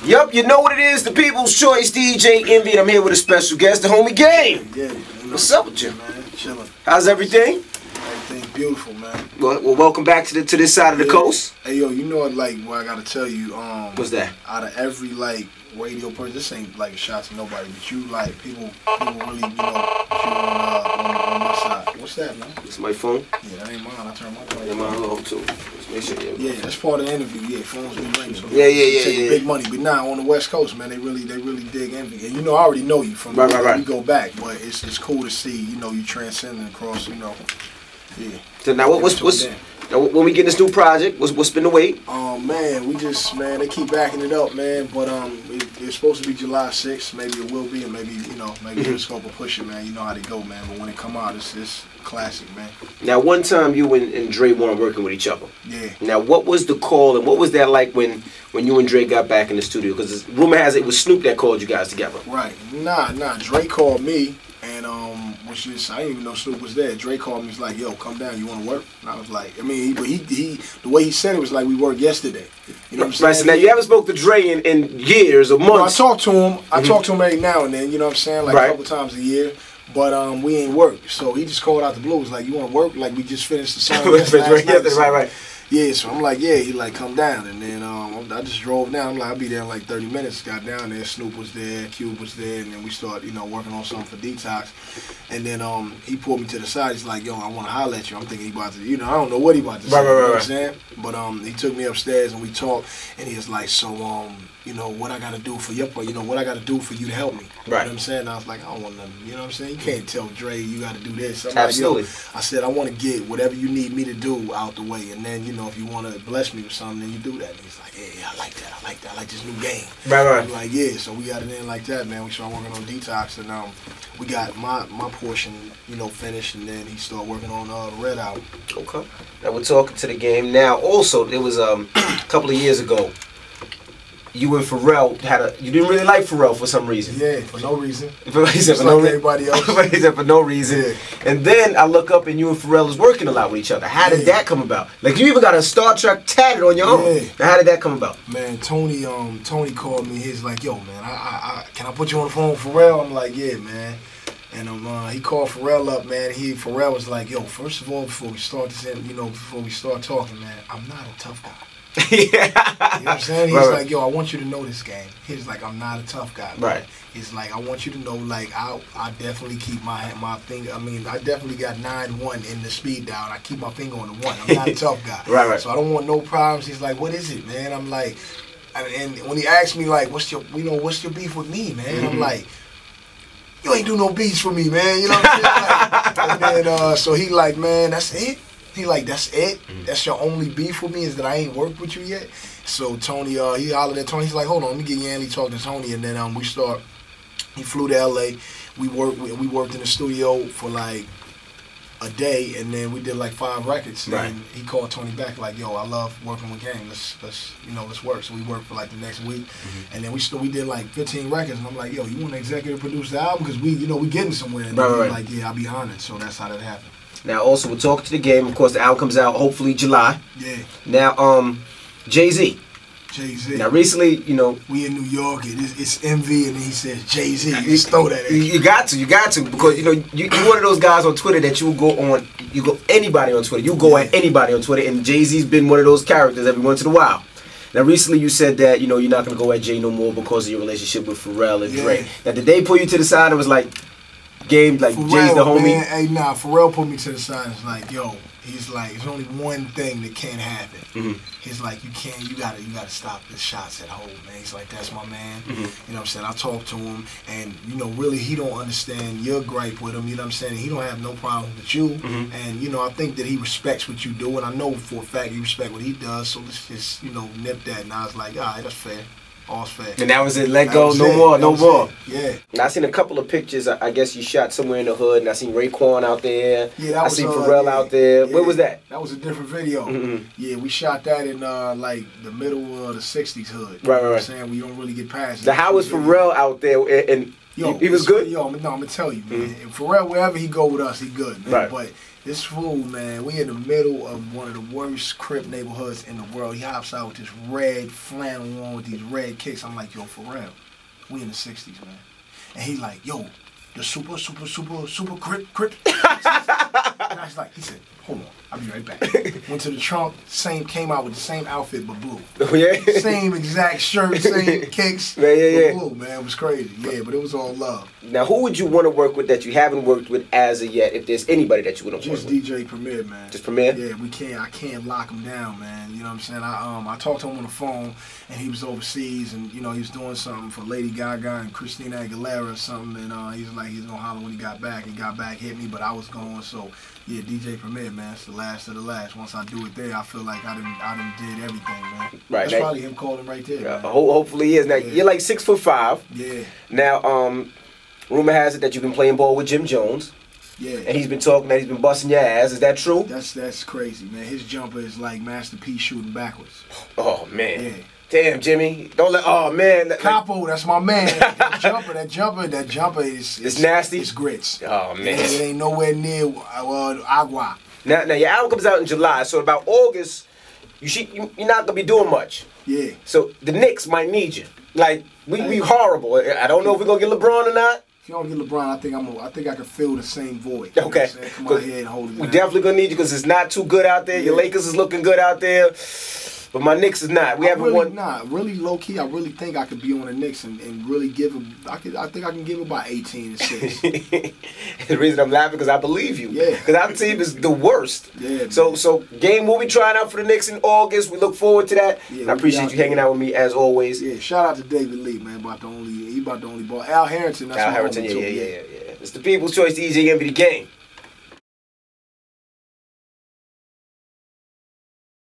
Yup, you know what it is, the People's Choice DJ Envy, and I'm here with a special guest, the homie Game. Yeah, what's up with you? Man, chilling. How's everything? Everything's beautiful, man. Well, welcome back to this side of the coast. Hey, yo, you know what, like, what I gotta tell you, what's that? Out of every, like, radio person, this ain't, like, a shot to nobody, but you, like, people really, you know, that you on my side. What's that, man? It's my phone? Yeah, that ain't mine. I turned my phone. Yeah, mine low, too. Let's make sure, yeah, that's part of the interview. Yeah, phones be ringing. So yeah. Big money, but now on the West Coast, man, they really dig Envy. And, you know, I already know you from right. We go back, but it's cool to see, you know, you transcending across, you know, yeah. So now, now, when we get this new project, what's been the wait? Man, they keep backing it up, man. But it's supposed to be July 6th. Maybe it will be, and maybe the scope will push it, man. You know how they go, man. But when it come out, it's classic, man. Now, one time you and Dre weren't working with each other. Yeah. Now, what was the call, and what was that like when you and Dre got back in the studio? Because rumor has it was Snoop that called you guys together. Right. Nah. Dre called me. And I didn't even know Snoop was there. Dre called me, he's like, yo, come down, you want to work? And I was like, I mean, the way he said it was like we worked yesterday. You know what I'm saying? Right, so now you haven't spoke to Dre in years or months. No, I talk to him. I talk to him every now and then, you know what I'm saying? Like a couple times a year. But we ain't work. So he just called out the blue. It was like, you want to work? Like we just finished the song last night. Right. Yeah, so I'm like, yeah, he like, come down. And then I just drove down. I'm like, I'll be there in like 30 minutes. Got down there. Snoop was there. Cube was there. And then we started, you know, working on something for Detox. And then he pulled me to the side. He's like, yo, I want to holler at you. I'm thinking he about to, you know, I don't know what he about to say. You know what I'm saying? But he took me upstairs and we talked. And he was like, so, you know, what I got to do for your part, you know, what I got to do for you to help me. You know what I'm saying? And I was like, I don't want nothing. You know what I'm saying? You can't tell Dre you got to do this. I'm Absolutely. Like, yo, I said, I want to get whatever you need me to do out the way. And then, you know, if you want to bless me with something, then you do that. And he's like, yeah, I like that. I like this new game. Right. I'm like, yeah. So we got it in like that, man. We started working on Detox. And we got my portion, you know, finished. And then he started working on the Red album. Okay. Now we're talking to the game. Now, also, there was a couple of years ago, you and Pharrell you didn't really like Pharrell for some reason. Yeah, for no reason. For no everybody else. For no reason. Yeah. And then I look up and you and Pharrell was working a lot with each other. How did that come about? Like you even got a Star Trek tatted on your arm. Now, how did that come about? Man, Tony called me. He's like, yo, man, can I put you on the phone with Pharrell? I'm like, yeah, man. And he called Pharrell up, man. Pharrell was like, yo, first of all, before we start talking, man, I'm not a tough guy. Yeah. You know what I'm saying? He's like, yo, I want you to know this game. He's like, I'm not a tough guy. Man. Right. He's like, I want you to know, like, I definitely keep my finger. I mean, I definitely got 9-1 in the speed dial. I keep my finger on the 1. I'm not a tough guy. Right. So I don't want no problems. He's like, what is it, man? I'm like, and when he asked me, like, what's your beef with me, man? I'm like, you ain't do no beats for me, man. You know what I'm saying? Like, and then so he like, man, that's it. He like, that's it? That's your only beef with me is that I ain't worked with you yet? So Tony, he hollered at Tony. He's like, hold on, let me get Yanni talk to Tony. And then he flew to L.A. We worked in the studio for like a day, and then we did like 5 records. Right. And he called Tony back like, yo, I love working with Game. Let's work. So we worked for like the next week. And then we did like 15 records. And I'm like, yo, you want to executive produce the album? Because we getting somewhere. And right. Like, yeah, I'll be honored. So that's how that happened. Now, also, we're talking to the game. Of course, the album comes out hopefully July. Yeah. Now, Jay-Z. Jay-Z. Now, recently, you know, we in New York. It's Envy, and then he says Jay-Z. You just throw that at you got to, because you know you're one of those guys on Twitter that you go anybody on Twitter. You go at anybody on Twitter, and Jay-Z's been one of those characters every once in a while. Now, recently you said that, you know, you're not going to go at Jay no more because of your relationship with Pharrell and Dre. Now, did they pull you to the side and was like, Game, like Pharrell, Jay's the homie? Man, hey, nah, Pharrell put me to the side and was like, yo, he's like, there's only one thing that can't happen. He's like, you gotta stop the shots at home, man. He's like, that's my man. You know what I'm saying? I talked to him, and, you know, really he don't understand your gripe with him, you know what I'm saying? He don't have no problem with you. And, you know, I think that he respects what you do, and I know for a fact he respects what he does, so let's just, you know, nip that. And I was like, all right, that's fair. All's fair. And that was it. Let go. No more. Yeah. Now, I seen a couple of pictures. I guess you shot somewhere in the hood, and I seen Raekwon out there. Yeah, I seen Pharrell out there. Yeah. Where was that? That was a different video. Yeah, we shot that in like the middle of the '60s hood. Right. You know what I'm saying? We don't really get past. So how was Pharrell out there? And yo, he was good. Yo, I'm gonna tell you, man. And Pharrell, wherever he go with us, he good, man. Right. But This fool, man, we in the middle of one of the worst Crip neighborhoods in the world. He hops out with this red flannel on with these red kicks. I'm like, yo, Pharell, we in the 60s, man. And he like, yo, the super Crip. And I was like, he said, hold on, I'll be right back. Went to the trunk, came out with the same outfit but blue. Oh, yeah? Same exact shirt, same kicks, yeah, yeah. but blue, man. It was crazy. Yeah, but it was all love. Now, who would you want to work with that you haven't worked with as of yet, if there's anybody that you would want to work with? Just DJ Premier, man. Just Premier? Yeah, I can't lock him down, man. You know what I'm saying? I talked to him on the phone, and he was overseas, and, you know, he was doing something for Lady Gaga and Christina Aguilera or something, and he was like, he was going to holler when he got back. He got back, hit me, but I was going, so, yeah, DJ Premier, man. It's the last of the last. Once I do it there, I feel like I done did everything, man. Right. That's probably him calling right there, man. Hopefully he is. Now, you're like 6'5". Yeah. Now, rumor has it that you've been playing ball with Jim Jones. Yeah. And he's been talking that he's been busting your ass. Is that true? That's crazy, man. His jumper is like Master P shooting backwards. Oh, man. Yeah. Damn, Jimmy. Don't let, oh, man. Capo, that's my man. That jumper is... It's nasty? It's grits. Oh, man. It ain't nowhere near agua. Now, your album comes out in July, so about August, you're not going to be doing much. Yeah. So the Knicks might need you. Like, we horrible. I don't know if we're going to get LeBron or not. If you don't get LeBron, I think I can fill the same void. Okay. You know come out here and hold it down. We definitely going to need you because it's not too good out there. Yeah. Your Lakers is looking good out there. But my Knicks is not. We haven't won. Nah, really low key. I really think I could be on the Knicks and really give him. I think I can give him about 18 and 6. The reason I'm laughing because I believe you. Yeah. Because our team is the worst. Yeah. So game we'll be trying out for the Knicks in August. We look forward to that. Yeah, and I appreciate you hanging out with me as always. Yeah. Shout out to David Lee, man. He about the only ball. Al Harrington. That's Al Harrington. Yeah. It's the people's choice. DJ Envy the game.